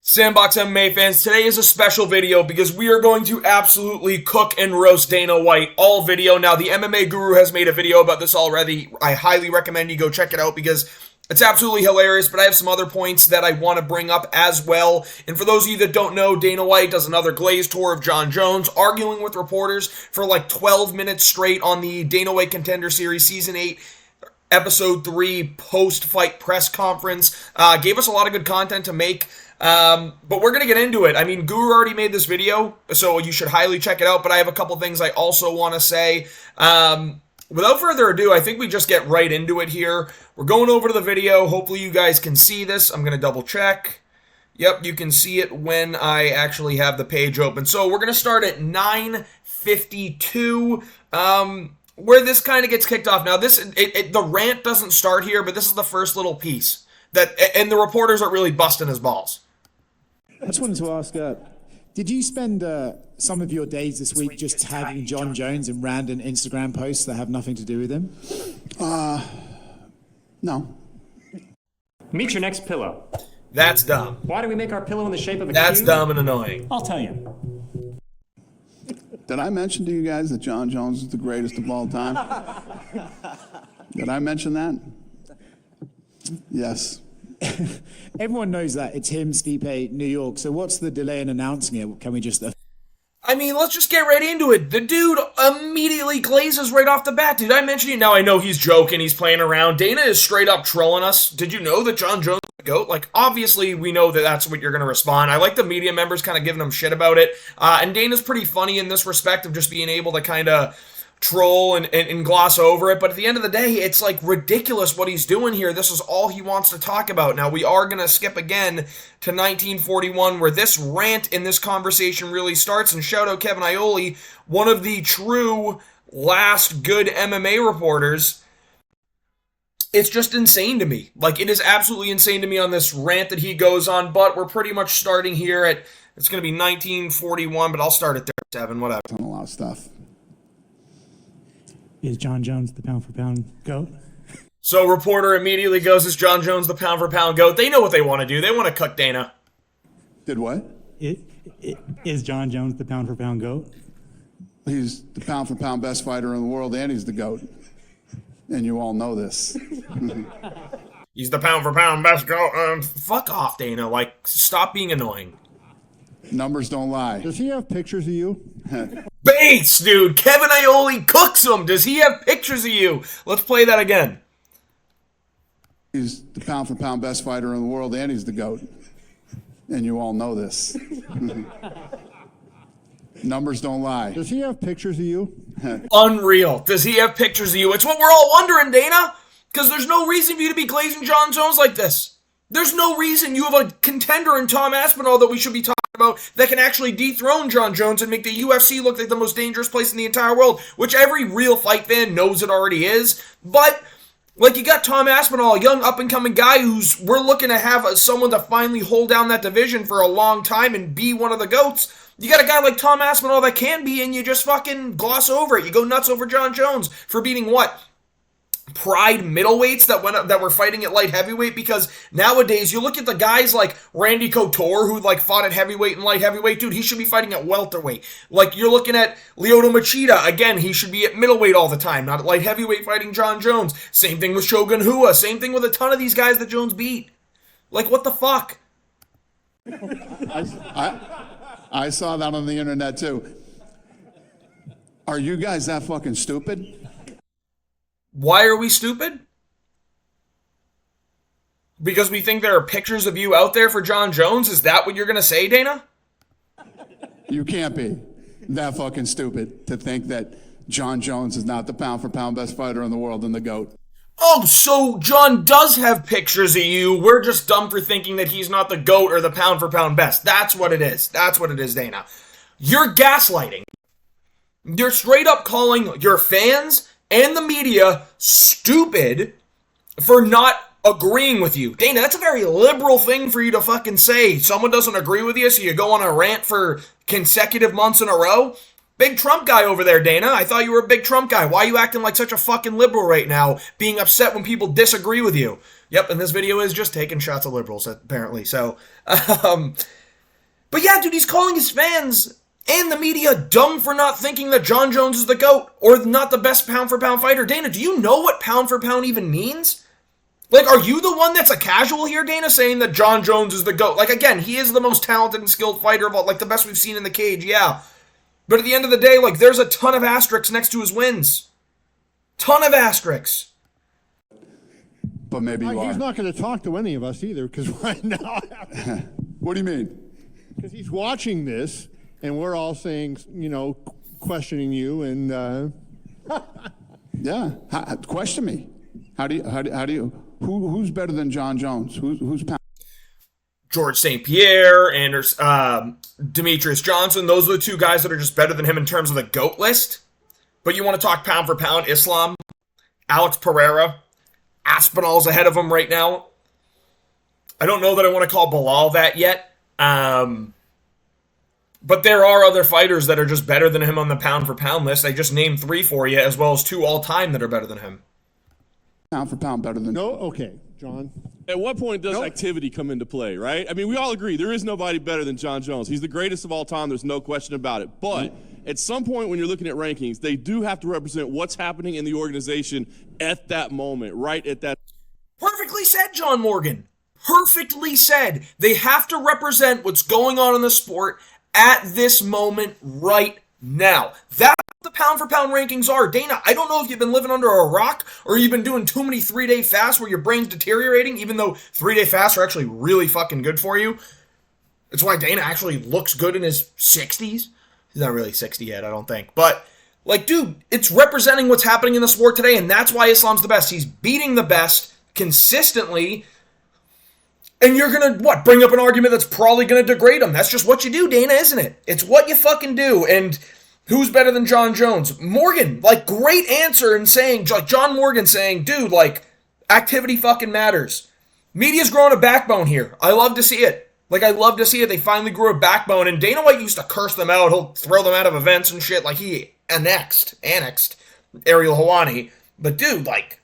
Sandbox MMA fans, today is a special video because we are going to absolutely cook and roast Dana White all video. Now, the MMA Guru has made a video about this already. I highly recommend you go check it out because it's absolutely hilarious, but I have some other points that I want to bring up as well. And for those of you that don't know, Dana White does another Glaze tour of Jon Jones, arguing with reporters for like 12 minutes straight on the Dana White Contender Series Season 8 Episode 3 post-fight press conference. Gave us a lot of good content to make. But we're going to get into it. I mean, Guru already made this video, so you should highly check it out, but I have a couple things I also want to say. Without further ado, I think we just get right into it here. We're going over to the video. Hopefully you guys can see this. I'm going to double check. Yep, you can see it when I actually have the page open. So we're going to start at 9:52, where this kind of gets kicked off. Now, the rant doesn't start here, but this is the first little piece. And the reporters are really busting his balls. I just wanted to ask, did you spend some of your days this week just tagging Jon Jones in random Instagram posts that have nothing to do with him? No. Meet your next pillow. That's dumb. Why do we make our pillow in the shape of a That's cube? dumb and annoying. I'll tell you. Did I mention to you guys that Jon Jones is the greatest of all time? Did I mention that? Yes. Everyone knows that. It's him, Stipe, New York. So what's the delay in announcing it? Can we just... I mean, let's just get right into it. The dude immediately glazes right off the bat. Did I mention it? Now, I know he's joking. He's playing around. Dana is straight up trolling us. Did you know that Jon Jones is the GOAT? Like, obviously, we know that that's what you're going to respond. I like the media members kind of giving him shit about it. And Dana's pretty funny in this respect of just being able to kind of troll and gloss over it, but at the end of the day, it's like ridiculous what he's doing here. This is all he wants to talk about. Now, we are going to skip again to 1941, where this rant in this conversation really starts, and shout out Kevin Iole, one of the true last good MMA reporters. It's just insane to me. Like, it is absolutely insane to me on this rant that he goes on, but we're pretty much starting here at, it's going to be 1941, but I'll start at 37, whatever. A lot of stuff. Is Jon Jones the pound-for-pound GOAT? So reporter immediately goes, is Jon Jones the pound-for-pound GOAT? They know what they want to do. They want to cook Dana. Did what? Is Jon Jones the pound-for-pound GOAT? He's the pound-for-pound best fighter in the world, and he's the GOAT. And you all know this. He's the pound-for-pound best GOAT. Fuck off, Dana. Like, stop being annoying. Numbers don't lie. Does he have pictures of you? Bates, dude. Kevin Iole cooks him. Does he have pictures of you? Let's play that again. He's the pound-for-pound best fighter in the world, and he's the GOAT. And you all know this. Numbers don't lie. Does he have pictures of you? Unreal. Does he have pictures of you? It's what we're all wondering, Dana. Because there's no reason for you to be glazing Jon Jones like this. There's no reason. You have a contender in Tom Aspinall that we should be talking about that can actually dethrone Jon Jones and make the UFC look like the most dangerous place in the entire world, which every real fight fan knows it already is. But, like, you got Tom Aspinall, a young up-and-coming guy who's, we're looking to have someone to finally hold down that division for a long time and be one of the GOATs. You got a guy like Tom Aspinall that can be, and you just fucking gloss over it. You go nuts over Jon Jones for beating what? Pride middleweights that were fighting at light heavyweight, because nowadays you look at the guys like Randy Couture who like fought at heavyweight and light heavyweight. Dude, he should be fighting at welterweight. Like, you're looking at Lyoto Machida, again, he should be at middleweight all the time, not at light heavyweight fighting Jon Jones. Same thing with Shogun Rua, same thing with a ton of these guys that Jones beat. Like, what the fuck? I saw that on the internet too. Are you guys that fucking stupid? Why are we stupid? Because we think there are pictures of you out there for Jon Jones? Is that what you're going to say, Dana? You can't be that fucking stupid to think that Jon Jones is not the pound-for-pound best fighter in the world and the GOAT. Oh, so Jon does have pictures of you. We're just dumb for thinking that he's not the GOAT or the pound-for-pound best. That's what it is. That's what it is, Dana. You're gaslighting. You're straight up calling your fans and the media stupid for not agreeing with you. Dana, that's a very liberal thing for you to fucking say. Someone doesn't agree with you, so you go on a rant for consecutive months in a row? Big Trump guy over there, Dana. I thought you were a big Trump guy. Why are you acting like such a fucking liberal right now, being upset when people disagree with you? Yep, and this video is just taking shots at liberals, apparently. So, but yeah, dude, he's calling his fans and the media dumb for not thinking that Jon Jones is the GOAT or not the best pound-for-pound fighter. Dana, do you know what pound-for-pound even means? Like, are you the one that's a casual here, Dana, saying that Jon Jones is the GOAT? Like, again, he is the most talented and skilled fighter of all, like, the best we've seen in the cage, yeah. But at the end of the day, like, there's a ton of asterisks next to his wins. Ton of asterisks. But maybe you are. He's not going to talk to any of us either, because right now, What do you mean? because he's watching this, and we're all saying, questioning you, and Yeah. Question me. How do you? Who's better than Jon Jones? Who's George St. Pierre and Demetrius Johnson, those are the two guys that are just better than him in terms of the GOAT list. But you want to talk pound for pound, Islam, Alex Pereira, Aspinall's ahead of him right now. I don't know that I want to call Bilal that yet. But there are other fighters that are just better than him on the pound for pound list. I just named 3 for you, as well as 2 all time that are better than him. pound for pound better than? no, okay, John. At what point does activity come into play, right? I mean, we all agree there is nobody better than Jon Jones. He's the greatest of all time. There's no question about it. But at some point when you're looking at rankings, they do have to represent what's happening in the organization at that moment, right at that. Perfectly said, John Morgan. Perfectly said. They have to represent what's going on in the sport at this moment right now. That's what the pound-for-pound rankings are. Dana, I don't know if you've been living under a rock or you've been doing too many 3-day fasts where your brain's deteriorating, even though 3-day fasts are actually really fucking good for you. It's why Dana actually looks good in his 60s. He's not really 60 yet, I don't think. But, like, dude, it's representing what's happening in the sport today, and that's why Islam's the best. He's beating the best consistently. And you're going to, bring up an argument that's probably going to degrade him. That's just what you do, Dana, isn't it? It's what you fucking do. And who's better than Jon Jones? Morgan, like, great answer in saying, like, John Morgan saying, dude, like, activity fucking matters. Media's growing a backbone here. I love to see it. Like, I love to see it. They finally grew a backbone. And Dana White used to curse them out. He'll throw them out of events and shit. Like, he annexed Ariel Helwani. But, dude, like,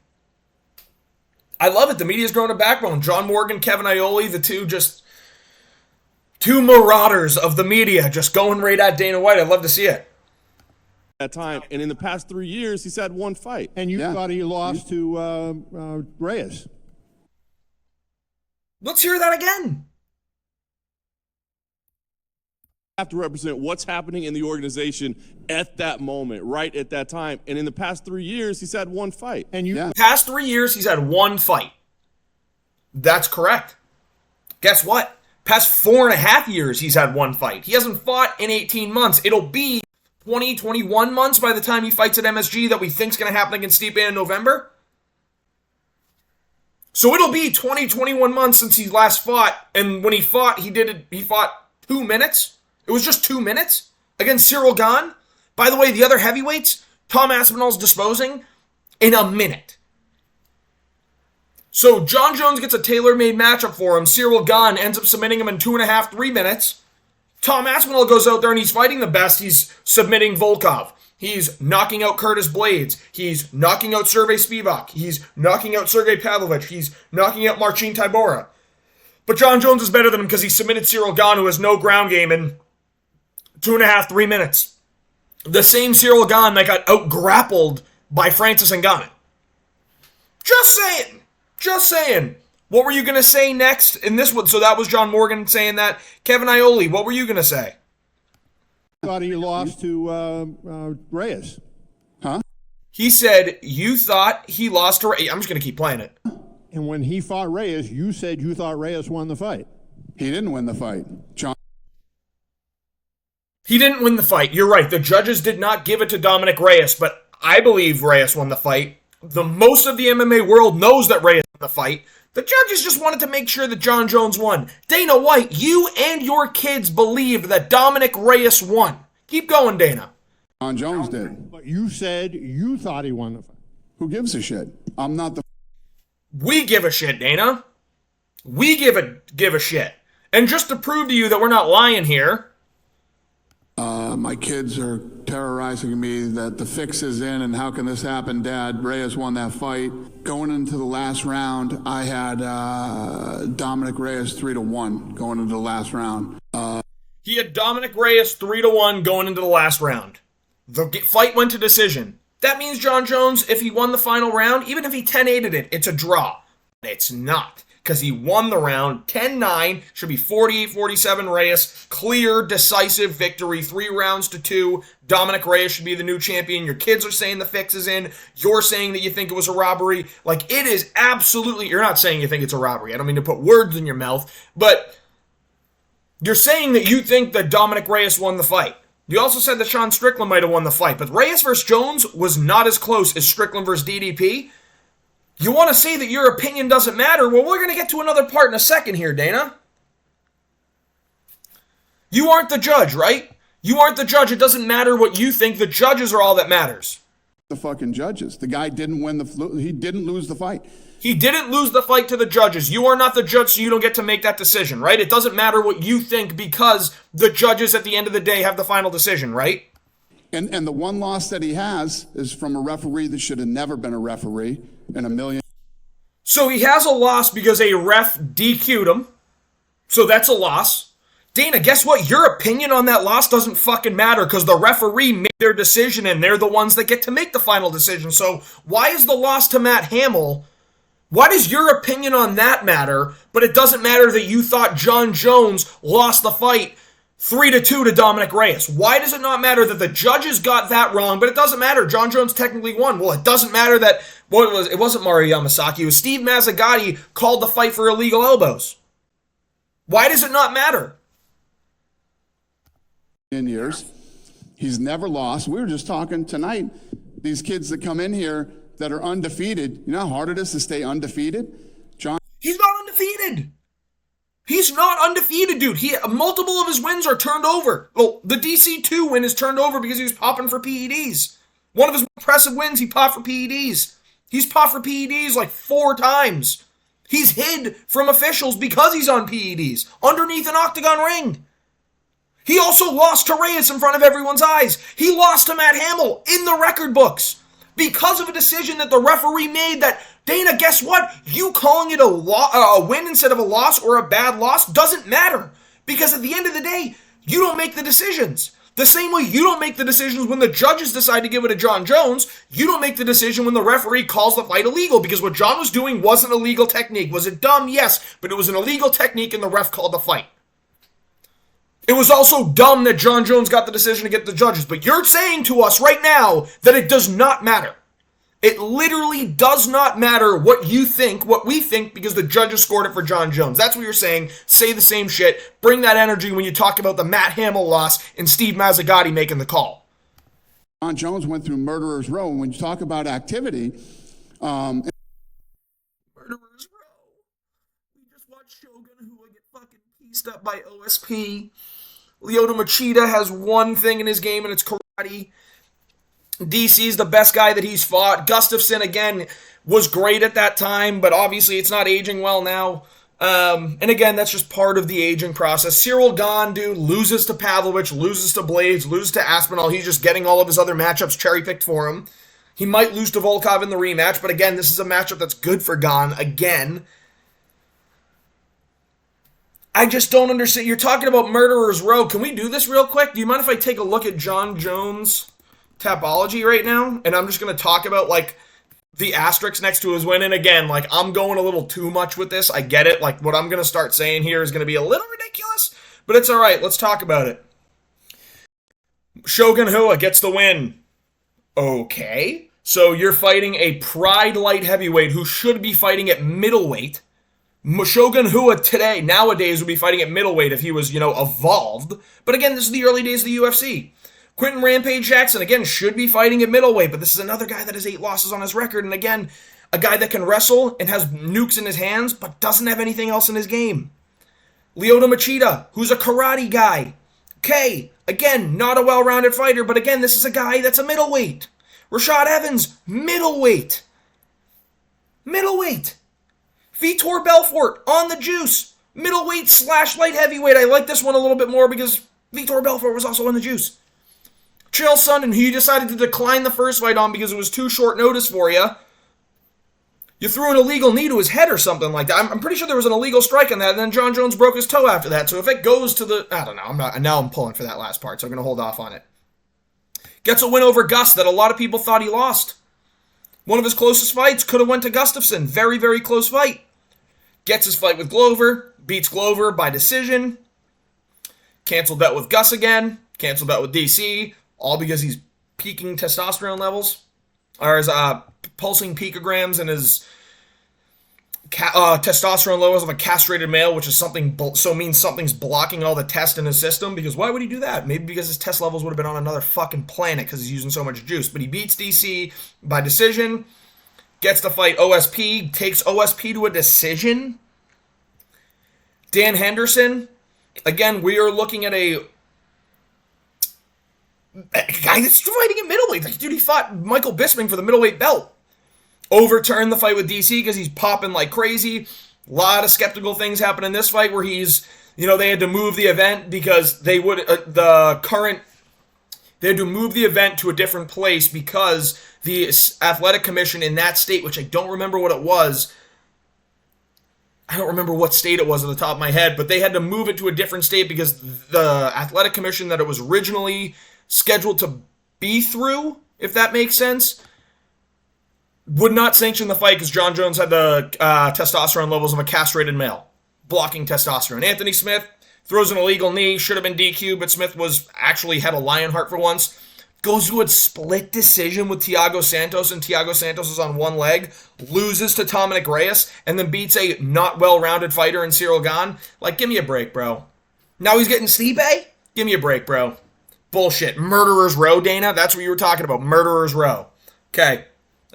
I love it. The media's growing a backbone. John Morgan, Kevin Iole, the two marauders of the media just going right at Dana White. I love to see it. That time, and in the past 3 years, he's had 1 fight. And you thought he lost to Reyes. Let's hear that again. Have to represent what's happening in the organization at that moment, right at that time. And in the past 3 years, he's had 1 fight. And you Past 3 years, he's had 1 fight. That's correct. Guess what? Past 4.5 years, he's had 1 fight. He hasn't fought in 18 months. It'll be 20, 21 months by the time he fights at MSG that we think's going to happen against Stipe in November. So it'll be 20, 21 months since he last fought. And when he fought, he fought 2 minutes. It was just 2 minutes against Cyril Gane. By the way, the other heavyweights, Tom Aspinall's disposing in a minute. So Jon Jones gets a tailor-made matchup for him. Cyril Gane ends up submitting him in 2.5, 3 minutes. Tom Aspinall goes out there and he's fighting the best. He's submitting Volkov. He's knocking out Curtis Blades. He's knocking out Sergey Spivak. He's knocking out Sergey Pavlovich. He's knocking out Marcin Tybura. But Jon Jones is better than him because he submitted Cyril Gane, who has no ground game, in 2.5, 3 minutes. The same Cyril Gane that got out-grappled by Francis Ngannou. Just saying. Just saying. What were you going to say next in this one? So that was John Morgan saying that. Kevin Iole, what were you going to say? thought he lost to Reyes. Huh? He said, you thought he lost to Reyes. I'm just going to keep playing it. And when he fought Reyes, you said you thought Reyes won the fight. He didn't win the fight. He didn't win the fight. You're right. The judges did not give it to Dominic Reyes, but I believe Reyes won the fight. The most of the MMA world knows that Reyes won the fight. The judges just wanted to make sure that Jon Jones won. Dana White, you and your kids believed that Dominic Reyes won. Keep going, Dana. Jon Jones did. But you said you thought he won the fight. Who gives a shit? I'm not the... We give a shit, Dana. We give a shit. And just to prove to you that we're not lying here, My kids are terrorizing me that the fix is in and how can this happen, Dad? Reyes won that fight. Going into the last round, I had Dominic Reyes 3-1 going into the last round. He had Dominic Reyes 3-1 going into the last round. The fight went to decision. That means Jon Jones, if he won the final round, even if he 10-8'd it, it's a draw. It's not, because he won the round 10-9, should be 48-47 Reyes, clear, decisive victory, 3-2. Dominic Reyes should be the new champion. Your kids are saying the fix is in. You're saying that you think it was a robbery. Like, it is absolutely, you're not saying you think it's a robbery. I don't mean to put words in your mouth, but you're saying that you think that Dominic Reyes won the fight. You also said that Sean Strickland might have won the fight, but Reyes versus Jones was not as close as Strickland versus DDP. You want to say that your opinion doesn't matter? Well, we're going to get to another part in a second here, Dana. You aren't the judge, right? You aren't the judge. It doesn't matter what you think. The judges are all that matters. The fucking judges. The guy didn't win he didn't lose the fight. He didn't lose the fight to the judges. You are not the judge, so you don't get to make that decision, right? It doesn't matter what you think because the judges at the end of the day have the final decision, right? And the one loss that he has is from a referee that should have never been a referee in a million. So he has a loss because a ref DQ'd him. So that's a loss. Dana, guess what? Your opinion on that loss doesn't fucking matter because the referee made their decision and they're the ones that get to make the final decision. So why is the loss to Matt Hamill? Why does your opinion on that matter, but it doesn't matter that you thought Jon Jones lost the fight 3-2 to Dominic Reyes? Why does it not matter that the judges got that wrong, but it doesn't matter? Jon Jones technically won. Well, it doesn't matter that it wasn't Mario Yamasaki. It was Steve Mazzagatti called the fight for illegal elbows. Why does it not matter? In years, he's never lost. We were just talking tonight. These kids that come in here that are undefeated. You know how hard it is to stay undefeated? He's not undefeated. He's not undefeated, dude. Multiple of his wins are turned over. Well, the DC2 win is turned over because he was popping for PEDs. One of his impressive wins, he popped for PEDs. He's popped for PEDs like 4 times. He's hid from officials because he's on PEDs, underneath an octagon ring. He also lost to Reyes in front of everyone's eyes. He lost to Matt Hamill in the record books because of a decision that the referee made that, Dana, guess what? You calling it a win instead of a loss or a bad loss doesn't matter. Because at the end of the day, you don't make the decisions. The same way you don't make the decisions when the judges decide to give it to Jon Jones, you don't make the decision when the referee calls the fight illegal, because what Jon was doing wasn't a legal technique. Was it dumb? Yes, but it was an illegal technique and the ref called the fight. It was also dumb that Jon Jones got the decision to get the judges, but you're saying to us right now that it does not matter. It literally does not matter what you think, what we think, because the judges scored it for Jon Jones. That's what you're saying. Say the same shit. Bring that energy when you talk about the Matt Hamill loss and Steve Mazzagatti making the call. Jon Jones went through Murderer's Row. And when you talk about activity, Murderer's Row. We just watched Shogun who would get fucking pieced up by OSP. Lyoto Machida has one thing in his game, and it's karate. DC's the best guy that he's fought. Gustafsson, again, was great at that time, but obviously it's not aging well now. And again, that's just part of the aging process. Cyril Gahn, dude, loses to Pavlovich, loses to Blades, loses to Aspinall. He's just getting all of his other matchups cherry-picked for him. He might lose to Volkov in the rematch, but again, this is a matchup that's good for Gahn again. I just don't understand. You're talking about Murderer's Row. Can we do this real quick? Do you mind if I take a look at Jon Jones' Tapology right now, and I'm just going to talk about, like, the asterisks next to his win, and again, like, I'm going a little too much with this, I get it, like, what I'm going to start saying here is going to be a little ridiculous, but it's alright, let's talk about it. Shogun Rua gets the win. Okay, so you're fighting a Pride light heavyweight who should be fighting at middleweight. Shogun Rua today, nowadays, would be fighting at middleweight if he was, evolved, but again, this is the early days of the UFC. Quentin Rampage Jackson, again, should be fighting at middleweight, but this is another guy that has 8 losses on his record, and again, a guy that can wrestle and has nukes in his hands, but doesn't have anything else in his game. Lyoto Machida, who's a karate guy. Okay, again, not a well-rounded fighter, but again, this is a guy that's a middleweight. Rashad Evans, middleweight. Middleweight. Vitor Belfort, on the juice. Middleweight / light heavyweight. I like this one a little bit more because Vitor Belfort was also on the juice. Chill, son, and you decided to decline the first fight on because it was too short notice for you. You threw an illegal knee to his head or something like that. I'm pretty sure there was an illegal strike on that, and then Jon Jones broke his toe after that. So if it goes to the... I don't know. Now I'm pulling for that last part, so I'm going to hold off on it. Gets a win over Gus that a lot of people thought he lost. One of his closest fights could have went to Gustafsson. Very, very close fight. Gets his fight with Glover. Beats Glover by decision. Canceled bet with Gus again. Canceled bet with DC. All because he's peaking testosterone levels. Or his pulsing picograms and his testosterone levels of a castrated male, which is something, so means something's blocking all the test in his system, because why would he do that? Maybe because his test levels would have been on another fucking planet because he's using so much juice. But he beats DC by decision, gets to fight OSP, takes OSP to a decision. Dan Henderson, again, we are looking at a guy that's fighting at middleweight. Like, dude, he fought Michael Bisping for the middleweight belt. Overturned the fight with DC because he's popping like crazy. A lot of skeptical things happen in this fight where he's, they had to move the event because they would, they had to move the event to a different place because the athletic commission in that state, which I don't remember what it was, I don't remember what state it was at the top of my head, but they had to move it to a different state because the athletic commission that it was originally scheduled to be through, if that makes sense, would not sanction the fight because Jon Jones had the testosterone levels of a castrated male, blocking testosterone. Anthony Smith throws an illegal knee, should have been DQ, but Smith had a lion heart for once. Goes to a split decision with Thiago Santos, and Thiago Santos is on one leg, loses to Dominic Reyes, and then beats a not well-rounded fighter in Cyril Gane. Like, give me a break, bro. Now he's getting Stipe? Give me a break, bro. Bullshit. Murderer's Row, Dana? That's what you were talking about. Murderer's Row. Okay.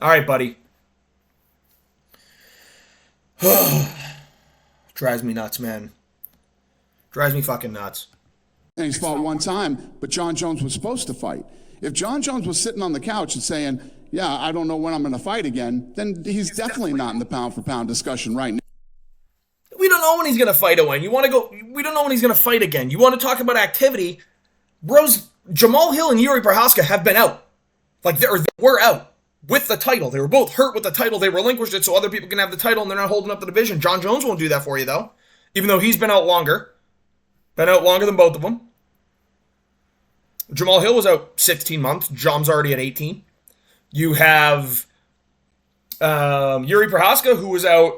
All right, buddy. Drives me nuts, man. Drives me fucking nuts. And he's fought one time, but Jon Jones was supposed to fight. If Jon Jones was sitting on the couch and saying, yeah, I don't know when I'm going to fight again, then he's definitely not in the pound-for-pound discussion right now. We don't know when he's going to fight again. We don't know when he's going to fight again. You want to talk about activity? Bros, Jamal Hill and Yuri Prochazka have been out. Like, they were out with the title. They were both hurt with the title. They relinquished it so other people can have the title, and they're not holding up the division. Jon Jones won't do that for you, though, even though he's been out longer. Been out longer than both of them. Jamal Hill was out 16 months. Jon's already at 18. You have Yuri Prochazka, who was out,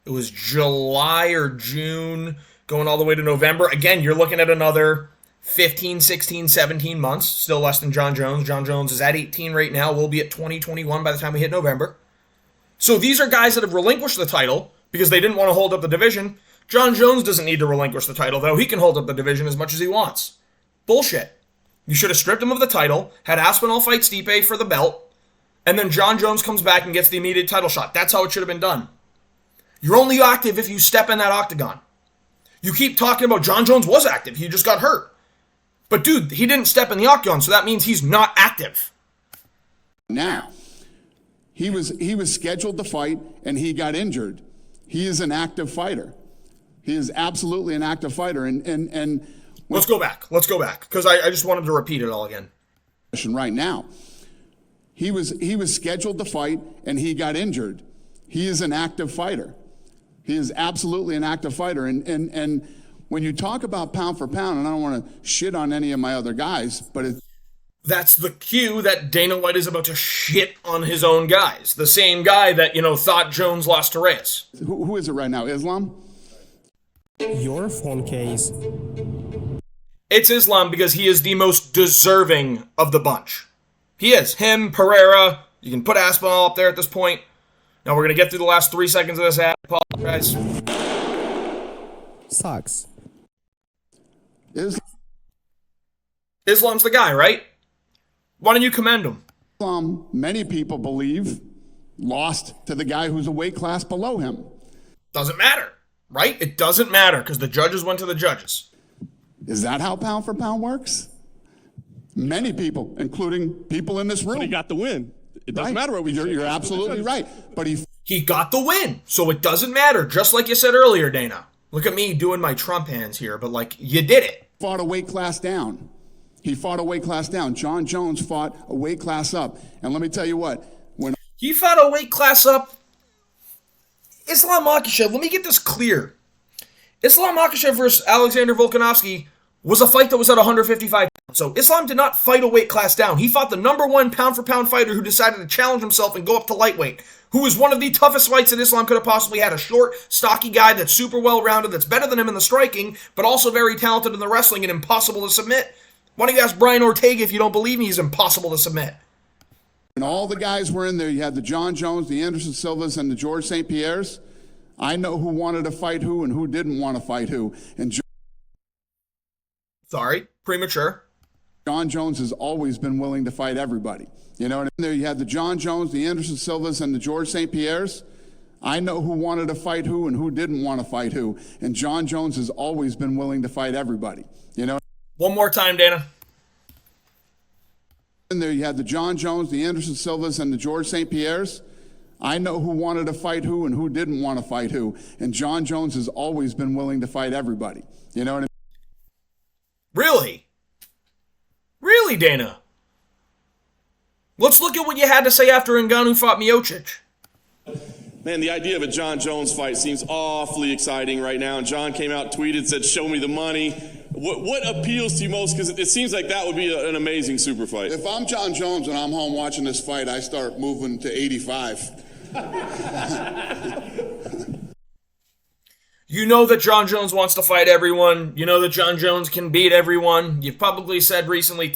it was July or June, going all the way to November. Again, you're looking at another 15, 16, 17 months. Still less than Jon Jones. Jon Jones is at 18 right now. We'll be at 20, 21 by the time we hit November. So these are guys that have relinquished the title because they didn't want to hold up the division. Jon Jones doesn't need to relinquish the title, though. He can hold up the division as much as he wants. Bullshit. You should have stripped him of the title, had Aspinall fight Stipe for the belt, and then Jon Jones comes back and gets the immediate title shot. That's how it should have been done. You're only active if you step in that octagon. You keep talking about Jon Jones was active. He just got hurt. But, dude, he didn't step in the octagon, so that means he's not active. Now, he was scheduled to fight, and he got injured. He is an active fighter. He is absolutely an active fighter. And let's go back, because I just wanted to repeat it all again. Right now, he was scheduled to fight, and he got injured. He is an active fighter. He is absolutely an active fighter. And when you talk about pound for pound, and I don't want to shit on any of my other guys, but that's the cue that Dana White is about to shit on his own guys. The same guy that, thought Jones lost to Reyes. Who is it right now? Islam? Your phone case. It's Islam because he is the most deserving of the bunch. He is. Him, Pereira. You can put Aspinall up there at this point. Now we're going to get through the last 3 seconds of this ad. I apologize. Sucks. Islam's the guy, right? Why don't you commend him? Islam, many people believe, lost to the guy who's a weight class below him. Doesn't matter, right? It doesn't matter because the judges went to the judges. Is that how pound for pound works? Many people, including people in this room. But he got the win. It doesn't matter what we do. You're absolutely right. But he got the win, so it doesn't matter. Just like you said earlier, Dana. Look at me doing my Trump hands here, but you did it. fought a weight class down. He fought a weight class down. Jon Jones fought a weight class up. And let me tell you what, when He fought a weight class up. Islam Makhachev, let me get this clear. Islam Makhachev versus Alexander Volkanovski was a fight that was at 155 pounds. So Islam did not fight a weight class down. He fought the number one pound-for-pound fighter who decided to challenge himself and go up to lightweight, who was one of the toughest fights that Islam could have possibly had. A short, stocky guy that's super well-rounded, that's better than him in the striking, but also very talented in the wrestling and impossible to submit. Why don't you ask Brian Ortega if you don't believe me? He's impossible to submit. And all the guys were in there. You had the Jon Jones, the Anderson Silvas, and the George St. Pierres. I know who wanted to fight who and who didn't want to fight who. And Sorry, premature. Jon Jones has always been willing to fight everybody. You know, and in there you had the Jon Jones, the Anderson Silvas, and the George St. Pierres. I know who wanted to fight who and who didn't want to fight who. And Jon Jones has always been willing to fight everybody. You know. One more time, Dana. In there you had the Jon Jones, the Anderson Silvas, and the George St. Pierres. I know who wanted to fight who and who didn't want to fight who. And Jon Jones has always been willing to fight everybody. You know what I mean? Really? Really, Dana? Let's look at what you had to say after Ngannou fought Miocic. Man, the idea of a Jon Jones fight seems awfully exciting right now. And Jon came out, tweeted, said, "Show me the money." What appeals to you most? Because it seems like that would be an amazing super fight. If I'm Jon Jones and I'm home watching this fight, I start moving to 85. You know that Jon Jones wants to fight everyone. You know that Jon Jones can beat everyone. You've publicly said recently,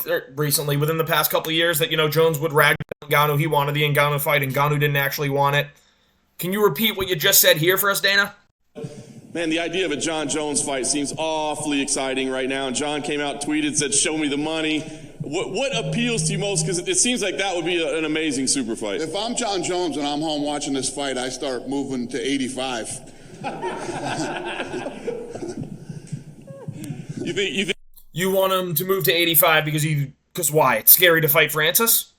within the past couple of years, that, Jones would rag Ngannou. He wanted the Ngannou fight. Ngannou didn't actually want it. Can you repeat what you just said here for us, Dana? Man, the idea of a Jon Jones fight seems awfully exciting right now. And Jon came out, tweeted, said, "Show me the money." What appeals to you most? Because it seems like that would be an amazing super fight. If I'm Jon Jones and I'm home watching this fight, I start moving to 85. You want him to move to 85 because why? It's scary to fight Francis?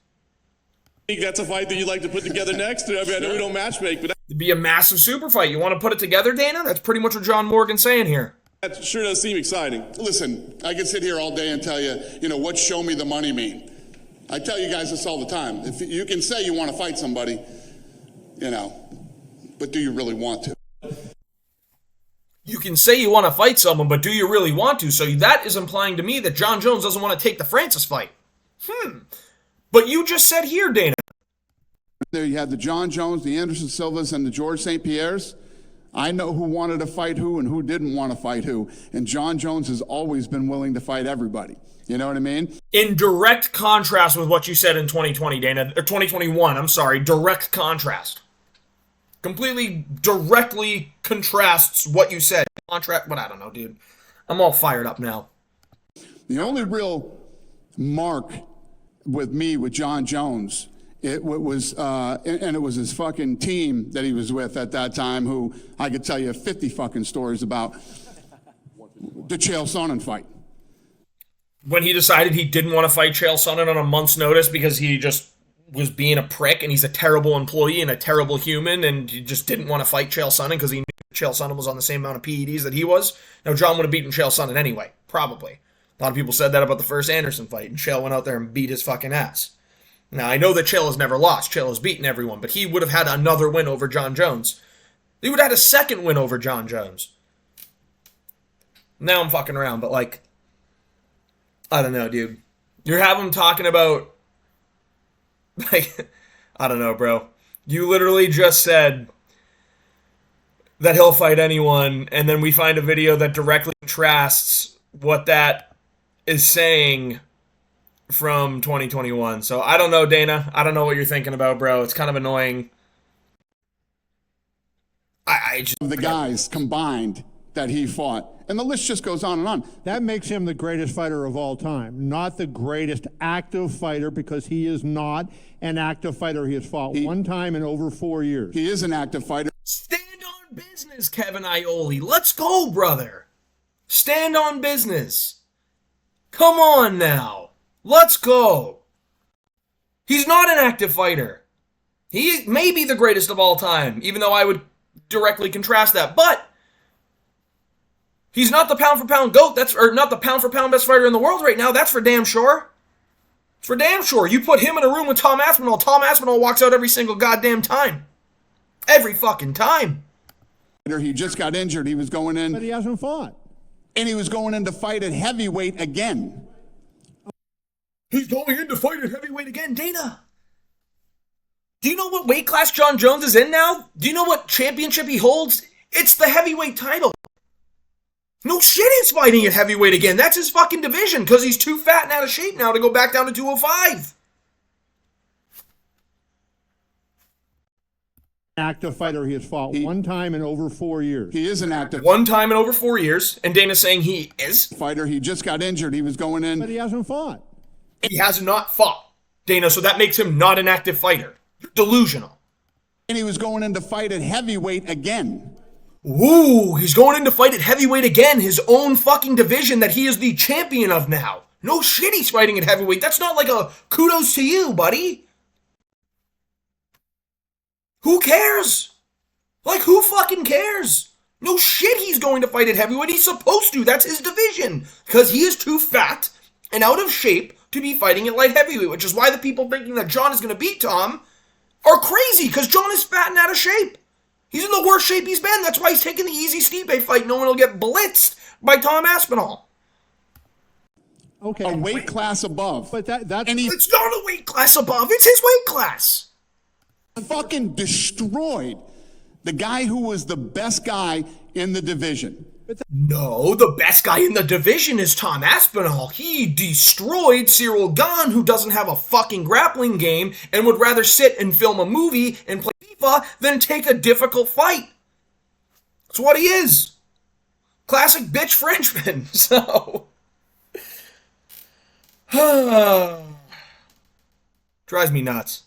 Think that's a fight that you'd like to put together next? I mean, I know we don't matchmake, but It'd be a massive super fight. You want to put it together, Dana? That's pretty much what John Morgan's saying here. that sure does seem exciting. Listen, I can sit here all day and tell you, what show me the money mean? I tell you guys this all the time. If you can say you want to fight somebody, but do you really want to? You can say you want to fight someone, but do you really want to? So that is implying to me that Jon Jones doesn't want to take the Francis fight. But you just said here, Dana. There you had the Jon Jones, the Anderson Silvas, and the George St. Pierres. I know who wanted to fight who and who didn't want to fight who. And Jon Jones has always been willing to fight everybody. You know what I mean? In direct contrast with what you said in 2020, Dana, or 2021, I'm sorry, direct contrast. Completely directly contrasts what you said. But I don't know, dude. I'm all fired up now. The only real mark with me with Jon Jones, it was his fucking team that he was with at that time, who I could tell you 50 fucking stories about. The Chael Sonnen fight. When he decided he didn't want to fight Chael Sonnen on a month's notice because he just was being a prick and he's a terrible employee and a terrible human and he just didn't want to fight Chael Sonnen because he knew Chael Sonnen was on the same amount of PEDs that he was. Now, John would have beaten Chael Sonnen anyway, probably. A lot of people said that about the first Anderson fight, and Chael went out there and beat his fucking ass. Now, I know that Chael has never lost. Chael has beaten everyone, but he would have had another win over Jon Jones. He would have had a second win over Jon Jones. Now I'm fucking around, but I don't know, dude. You're having him talking about, I don't know, bro. You literally just said that he'll fight anyone, and then we find a video that directly contrasts what that is saying from 2021. So I don't know, Dana. I don't know what you're thinking about, bro. It's kind of annoying. I just... The guys combined that he fought. And the list just goes on and on. That makes him the greatest fighter of all time, not the greatest active fighter, because he is not an active fighter. He has fought one time in over 4 years. He is an active fighter. Stand on business, Kevin Iole. Let's go, brother. Stand on business. Come on now. Let's go. He's not an active fighter. He may be the greatest of all time, even though I would directly contrast that. But He's not the pound-for-pound GOAT. Or not the pound-for-pound best fighter in the world right now. That's for damn sure. It's for damn sure. You put him in a room with Tom Aspinall, Tom Aspinall walks out every single goddamn time. Every fucking time. He just got injured. He was going in. But he hasn't fought. And he was going in to fight at heavyweight again. He's going in to fight at heavyweight again, Dana. Do you know what weight class Jon Jones is in now? Do you know what championship he holds? It's the heavyweight title. No shit, he's fighting at heavyweight again. That's his fucking division because he's too fat and out of shape now to go back down to 205. Active fighter. He has fought one time in over 4 years. He is an active One time in over 4 years, and Dana's saying he is. fighter. He just got injured. He was going in. But he hasn't fought. He has not fought, Dana, so that makes him not an active fighter. You're delusional. And he was going in to fight at heavyweight again. Ooh, he's going in to fight at heavyweight again, his own fucking division that he is the champion of now. No shit, he's fighting at heavyweight. That's not like a kudos to you, buddy. Who cares? Like, who fucking cares? No shit, he's going to fight at heavyweight. He's supposed to. That's his division. Because he is too fat and out of shape to be fighting at light heavyweight, which is why the people thinking that Jon is going to beat Tom are crazy, because Jon is fat and out of shape. He's in the worst shape he's been. That's why he's taking the easy Stipe fight. No one will get blitzed by Tom Aspinall. Okay. A weight class above. But that's... And he It's not a weight class above. It's his weight class. fucking destroyed the guy who was the best guy in the division. No, the best guy in the division is Tom Aspinall. He destroyed Cyril Gahn, who doesn't have a fucking grappling game and would rather sit and film a movie and play FIFA than take a difficult fight. That's what he is. Classic bitch Frenchman. So... drives me nuts.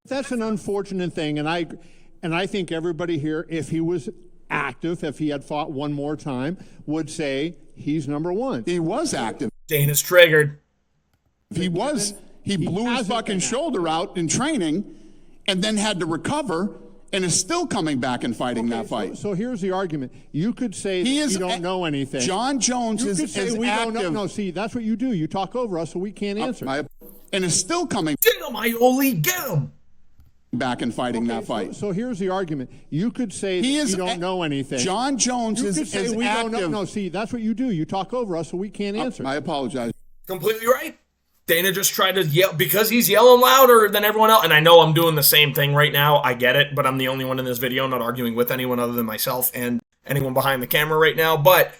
That's an unfortunate thing, and I think everybody here, if he was active, if he had fought one more time, would say he's number one. He was active. Dana's triggered. He blew his fucking shoulder out in training and then had to recover and is still coming back and fighting that fight. So here's the argument. You could say you don't know anything. Jon Jones you is could say we active. don't know. No, see, that's what you do. You talk over us so we can't answer. And is still coming Get him, Iole, get him. back and fighting that fight. So here's the argument. You could say you don't know anything. Jon Jones you is could say we active. don't know. No, see, that's what you do. You talk over us so we can't answer. I apologize. Completely right. Dana just tried to yell because he's yelling louder than everyone else. And I know I'm doing the same thing right now. I get it, but I'm the only one in this video not arguing with anyone other than myself and anyone behind the camera right now. But,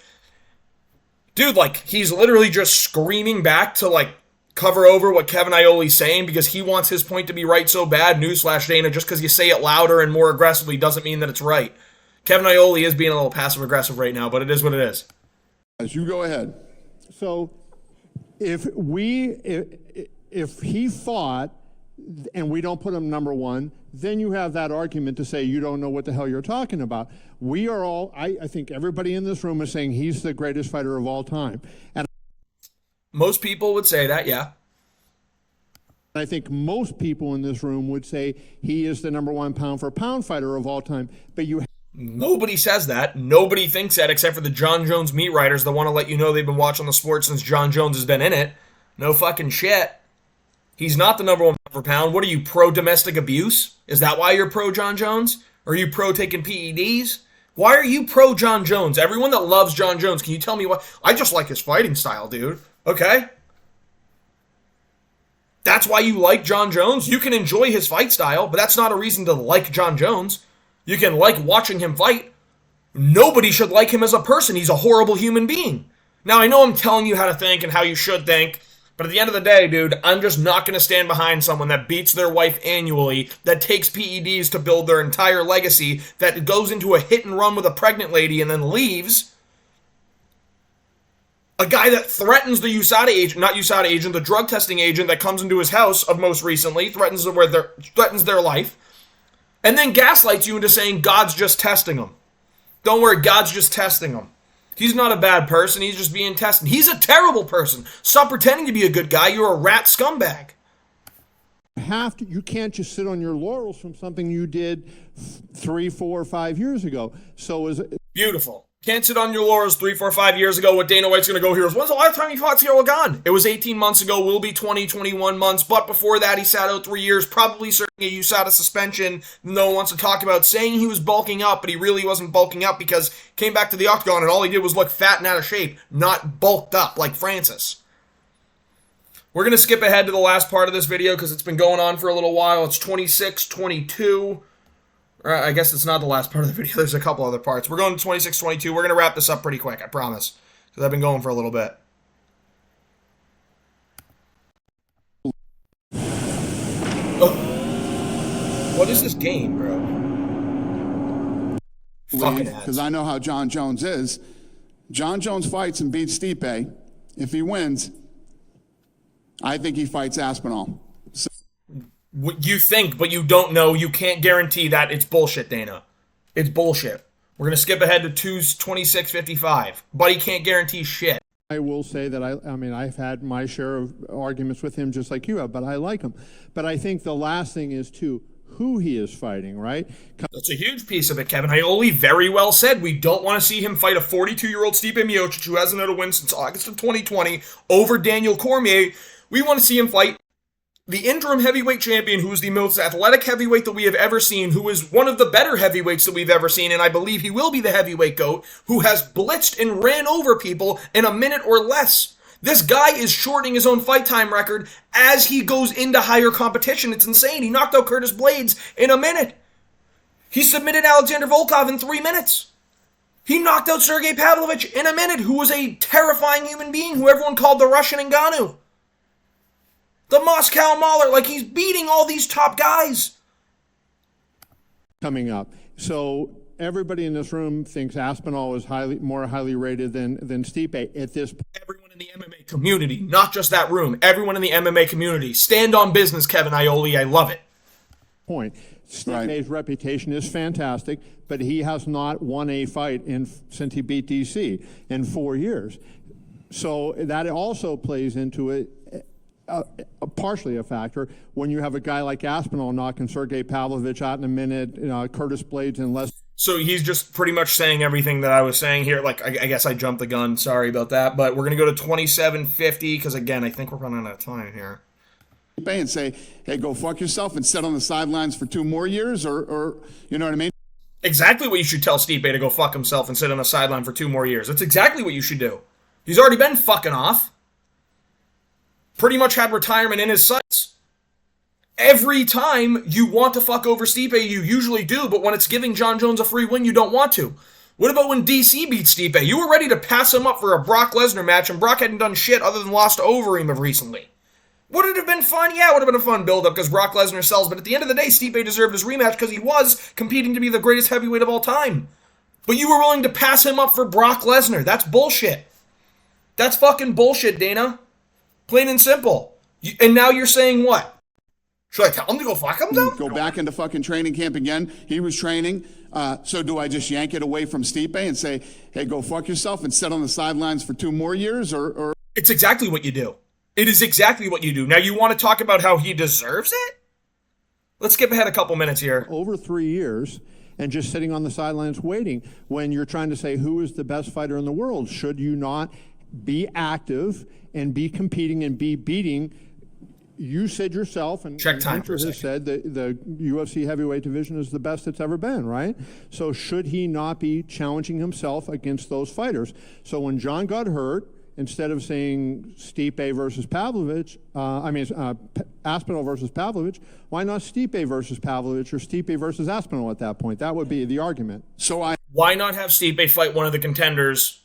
dude, like, he's literally just screaming back to, like, cover over what Kevin Iole's saying because he wants his point to be right so bad. Newsflash, Dana, just because you say it louder and more aggressively doesn't mean that it's right. Kevin Iole is being a little passive-aggressive right now, but it is what it is. As you go ahead. So if he fought and we don't put him number one, then you have that argument to say you don't know what the hell you're talking about. We are all, I think everybody in this room is saying he's the greatest fighter of all time. And most people would say that, yeah. I think most people in this room would say he is the number one pound-for-pound fighter of all time. But nobody says that. Nobody thinks that except for the Jon Jones meat writers that want to let you know they've been watching the sport since Jon Jones has been in it. No fucking shit. He's not the number one pound for pound. What are you, pro-domestic abuse? Is that why you're pro-Jon Jones? Or are you pro-taking PEDs? Why are you pro-Jon Jones? Everyone that loves Jon Jones, can you tell me why? I just like his fighting style, dude. Okay? That's why you like Jon Jones? You can enjoy his fight style, but that's not a reason to like Jon Jones. You can like watching him fight. Nobody should like him as a person. He's a horrible human being. Now, I know I'm telling you how to think and how you should think, but at the end of the day, dude, I'm just not going to stand behind someone that beats their wife annually, that takes PEDs to build their entire legacy, that goes into a hit and run with a pregnant lady and then leaves. A guy that threatens the USADA agent, not USADA agent, the drug testing agent that comes into his house of most recently, threatens their life, and then gaslights you into saying God's just testing him. Don't worry, God's just testing him. He's not a bad person, he's just being tested. He's a terrible person. Stop pretending to be a good guy, you're a rat scumbag. You can't just sit on your laurels from something you did 3, 4, 5 years ago. So Beautiful. Can't sit on your laurels 3, 4, 5 years ago. What Dana White's going to go here is, when's the last time he fought Ciryl Gane? It was 18 months ago, will be 20, 21 months, but before that he sat out 3 years, probably serving a USADA suspension. No one wants to talk about saying he was bulking up, but he really wasn't bulking up because he came back to the octagon and all he did was look fat and out of shape, not bulked up like Francis. We're going to skip ahead to the last part of this video because it's been going on for a little while. It's 26-22. I guess it's not the last part of the video. There's a couple other parts. We're going to 26-22. We're going to wrap this up pretty quick, I promise. Because I've been going for a little bit. Oh. What is this game, bro? Fucking ads. Because I know how Jon Jones is. Jon Jones fights and beats Stipe. If he wins, I think he fights Aspinall. You think, but you don't know. You can't guarantee that. It's bullshit, Dana. It's bullshit. We're going to skip ahead to 26-55. Buddy can't guarantee shit. I will say that I mean, I've had my share of arguments with him just like you have, but I like him. But I think the last thing is, too, who he is fighting, right? That's a huge piece of it, Kevin. Iole very well said we don't want to see him fight a 42-year-old Stipe Miocic who hasn't had a win since August of 2020 over Daniel Cormier. We want to see him fight the interim heavyweight champion, who is the most athletic heavyweight that we have ever seen, who is one of the better heavyweights that we've ever seen, and I believe he will be the heavyweight GOAT, who has blitzed and ran over people in a minute or less. This guy is shortening his own fight time record as he goes into higher competition. It's insane. He knocked out Curtis Blades in a minute. He submitted Alexander Volkov in 3 minutes. He knocked out Sergey Pavlovich in a minute, who was a terrifying human being, who everyone called the Russian Ngannou. The Moscow Mauler, like he's beating all these top guys. Coming up. So everybody in this room thinks Aspinall is more highly rated than Stipe at this point. Everyone in the MMA community, not just that room, everyone in the MMA community. Stand on business, Kevin Iole. I love it. Stipe's reputation is fantastic, but he has not won a fight since he beat DC in 4 years. So that also plays into it. Partially a factor when you have a guy like Aspinall knocking Sergey Pavlovich out in a minute, Curtis Blades in less. So he's just pretty much saying everything that I was saying here. Like, I guess I jumped the gun. Sorry about that. But we're going to go to 27-50 because, again, I think we're running out of time here. And say, hey, go fuck yourself and sit on the sidelines for 2 more years or you know what I mean? Exactly what you should tell Stipe, to go fuck himself and sit on the sideline for 2 more years. That's exactly what you should do. He's already been fucking off. Pretty much had retirement in his sights. Every time you want to fuck over Stipe, you usually do, but when it's giving Jon Jones a free win, you don't want to. What about when DC beat Stipe? You were ready to pass him up for a Brock Lesnar match, and Brock hadn't done shit other than lost to Overeem of recently. Would it have been fun? Yeah, it would have been a fun build-up because Brock Lesnar sells, but at the end of the day, Stipe deserved his rematch because he was competing to be the greatest heavyweight of all time. But you were willing to pass him up for Brock Lesnar. That's bullshit. That's fucking bullshit, Dana. Plain and simple. And now you're saying what? Should I tell him to go fuck himself? Go back into fucking training camp again. He was training. So do I just yank it away from Stipe and say, hey, go fuck yourself and sit on the sidelines for 2 more years? Or It's exactly what you do. It is exactly what you do. Now you want to talk about how he deserves it? Let's skip ahead a couple minutes here. Over 3 years and just sitting on the sidelines waiting when you're trying to say who is the best fighter in the world. Should you not be active and be competing and be beating? You said yourself, and Hunter has said that the UFC heavyweight division is the best it's ever been, right? So should he not be challenging himself against those fighters? So when Jon got hurt, instead of saying Stipe versus Pavlovich, Aspinall versus Pavlovich, why not Stipe versus Pavlovich or Stipe versus Aspinall at that point? That would be the argument. Why not have Stipe fight one of the contenders?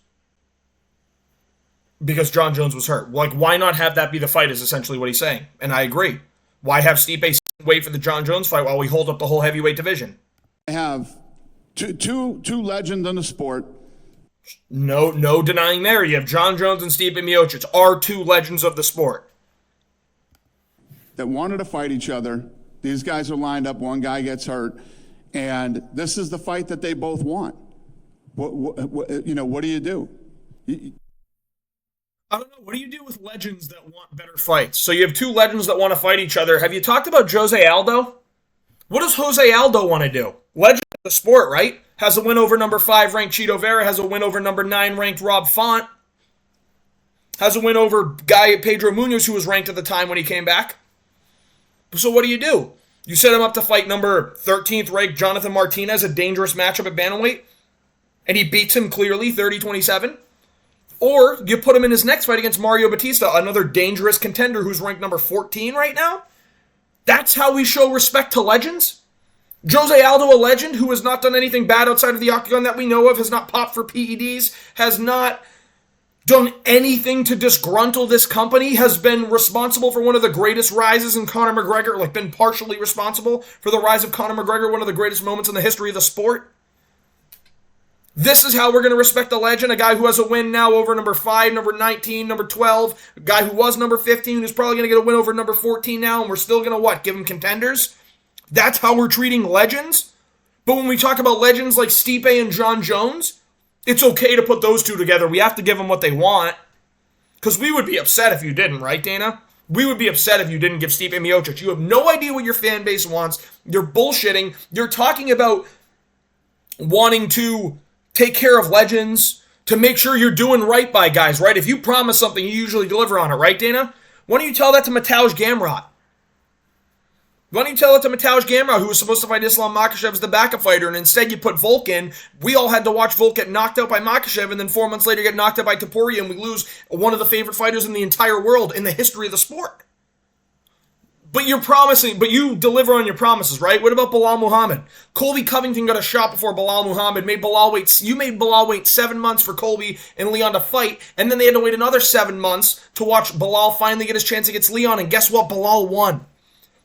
Because Jon Jones was hurt. Like, why not have that be the fight is essentially what he's saying. And I agree. Why have Stipe wait for the Jon Jones fight while we hold up the whole heavyweight division? I have two legends in the sport. No denying there. You have Jon Jones and Stipe Miocic are 2 legends of the sport. That wanted to fight each other. These guys are lined up. One guy gets hurt. And this is the fight that they both want. What do you do? I don't know. What do you do with legends that want better fights? So you have 2 legends that want to fight each other. Have you talked about Jose Aldo? What does Jose Aldo want to do? Legend the sport, right? Has a win over number 5 ranked Cheeto Vera, has a win over number 9 ranked Rob Font, has a win over guy Pedro Munoz, who was ranked at the time when he came back. So what do? You set him up to fight number 13th ranked Jonathan Martinez, a dangerous matchup at bantamweight, and he beats him clearly, 30-27. Or you put him in his next fight against Mario Batista, another dangerous contender who's ranked number 14 right now. That's how we show respect to legends? Jose Aldo, a legend who has not done anything bad outside of the octagon that we know of, has not popped for PEDs, has not done anything to disgruntle this company, has been responsible for one of the greatest rises in Conor McGregor, like been partially responsible for the rise of Conor McGregor, one of the greatest moments in the history of the sport. This is how we're going to respect the legend, a guy who has a win now over number 5, number 19, number 12, a guy who was number 15, who's probably going to get a win over number 14 now, and we're still going to what? Give him contenders? That's how we're treating legends? But when we talk about legends like Stipe and Jon Jones, it's okay to put those two together. We have to give them what they want. Because we would be upset if you didn't, right, Dana? We would be upset if you didn't give Stipe Miocic. You have no idea what your fan base wants. You're bullshitting. You're talking about wanting to take care of legends, to make sure you're doing right by guys, right? If you promise something, you usually deliver on it, right, Dana? Why don't you tell that to Mateusz Gamrot? Why don't you tell it to Mateusz Gamrot, who was supposed to fight Islam Makhachev as the backup fighter, and instead you put Volk in. We all had to watch Volk get knocked out by Makhachev, and then 4 months later get knocked out by Topuria, and we lose one of the favorite fighters in the entire world in the history of the sport. But you're promising, but you deliver on your promises, right? What about Bilal Muhammad? Colby Covington got a shot before Bilal Muhammad, you made Bilal wait 7 months for Colby and Leon to fight, and then they had to wait another 7 months to watch Bilal finally get his chance against Leon, and guess what? Bilal won.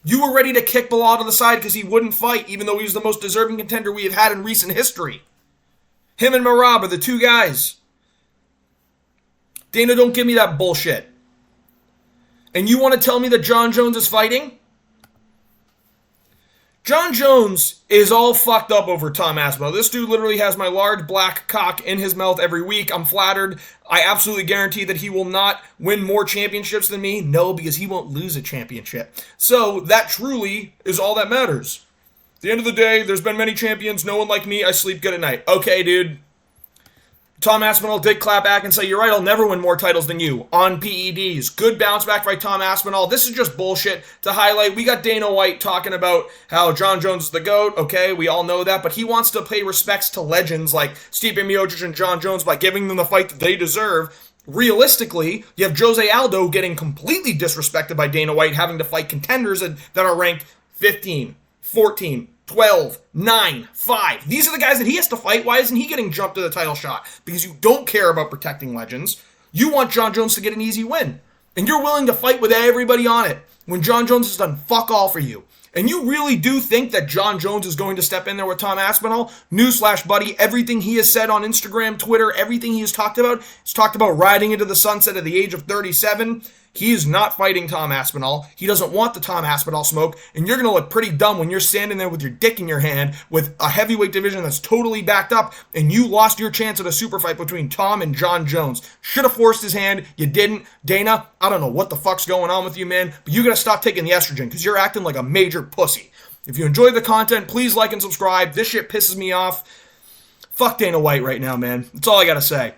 You were ready to kick Bilal to the side because he wouldn't fight, even though he was the most deserving contender we have had in recent history. Him and Merab are the two guys. Dana, don't give me that bullshit. And you want to tell me that Jon Jones is fighting? Jon Jones is all fucked up over Tom Aspinall. This dude literally has my large black cock in his mouth every week. I'm flattered. I absolutely guarantee that he will not win more championships than me. No, because he won't lose a championship. So that truly is all that matters. At the end of the day, there's been many champions. No one like me. I sleep good at night. Okay, dude. Tom Aspinall did clap back and say, you're right, I'll never win more titles than you on PEDs. Good bounce back by Tom Aspinall. This is just bullshit to highlight. We got Dana White talking about how Jon Jones is the GOAT. Okay, we all know that. But he wants to pay respects to legends like Stipe Miocic and Jon Jones by giving them the fight that they deserve. Realistically, you have Jose Aldo getting completely disrespected by Dana White, having to fight contenders that are ranked 15, 14, 12, 9, 5. These are the guys that he has to fight. Why isn't he getting jumped to the title shot? Because you don't care about protecting legends. You want Jon Jones to get an easy win. And you're willing to fight with everybody on it when Jon Jones has done fuck all for you. And you really do think that Jon Jones is going to step in there with Tom Aspinall? Newsflash, buddy, everything he has said on Instagram, Twitter, everything he has talked about riding into the sunset at the age of 37. He is not fighting Tom Aspinall. He doesn't want the Tom Aspinall smoke, and you're going to look pretty dumb when you're standing there with your dick in your hand with a heavyweight division that's totally backed up, and you lost your chance at a super fight between Tom and Jon Jones. Should have forced his hand. You didn't. Dana, I don't know what the fuck's going on with you, man, but you got to stop taking the estrogen because you're acting like a major pussy. If you enjoyed the content, please like and subscribe. This shit pisses me off. Fuck Dana White right now, man. That's all I got to say.